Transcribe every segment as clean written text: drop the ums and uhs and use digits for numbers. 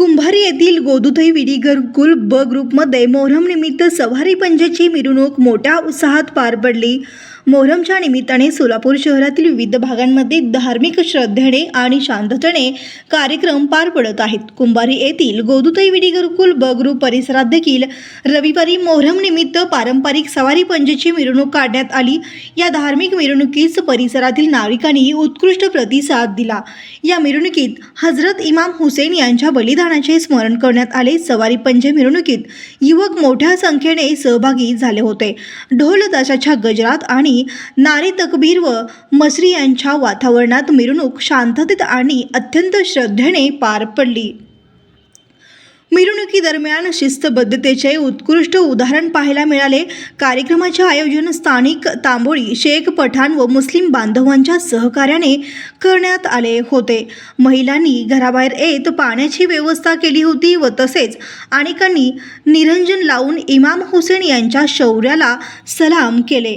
कुंभारी येथील गोदुताई विडी गुरुकुल ब ग्रुपमध्ये मोहरम निमित्त सवारी पंजाची मिरवणूक मोठ्या उत्साहात पार पडली। मोहरमच्या निमित्ताने सोलापूर शहरातील विविध भागांमध्ये धार्मिक श्रद्धेने आणि शांततेने कार्यक्रम पार पडत आहेत। कुंभारी येथील गोदुताई विडी गुरुकुल ब ग्रुप परिसरात देखील रविवारी मोहरम निमित्त पारंपरिक सवारी पंजाची मिरवणूक काढण्यात आली। या धार्मिक मिरवणुकीस परिसरातील नागरिकांनी उत्कृष्ट प्रतिसाद दिला। या मिरवणुकीत हजरत इमाम हुसेन यांच्या बलिदानाचे स्मरण करण्यात आले। सवारी पंजा मिरवणुकीत युवक मोठ्या संख्येने सहभागी झाले होते। ढोल ताशाच्या गजरात आणि नारे तकबीर व मसरी यांच्या वातावरणात मिरवणूक शांततेत आणि अत्यंत श्रद्धेने पार पडली। मिरवणुकीदरम्यान शिस्तबद्धतेचे उत्कृष्ट उदाहरण पाहायला मिळाले। कार्यक्रमाचे आयोजन स्थानिक तांबोळी, शेख, पठाण व मुस्लिम बांधवांच्या सहकार्याने करण्यात आले होते। महिलांनी घराबाहेर येत पाण्याची व्यवस्था केली होती व तसेच अनेकांनी निरंजन लावून इमाम हुसेन यांच्या शौर्याला सलाम केले।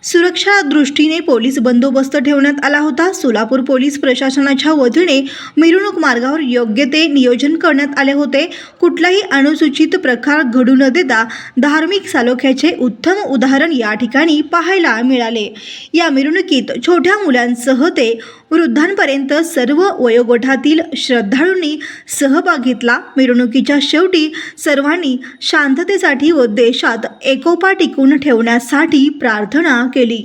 सुरक्षा दृष्टीने पोलीस बंदोबस्त ठेवण्यात आला होता। सोलापूर पोलीस प्रशासनाच्या वतीने मिरवणूक मार्गावर योग्य ते नियोजन करण्यात आले होते। कुठलाही अनुचित प्रकार घडू न देता धार्मिक सलोख्याचे उत्तम उदाहरण या ठिकाणी पाहायला मिळाले। या मिरवणुकीत छोट्या मुलांसह ते वृद्धांपर्यंत सर्व वयोगटातील श्रद्धाळूंनी सहभाग घेतला। मिरवणुकीच्या शेवटी सर्वांनी शांततेसाठी व देशात एकोपा टिकवून ठेवण्यासाठी प्रार्थना केली।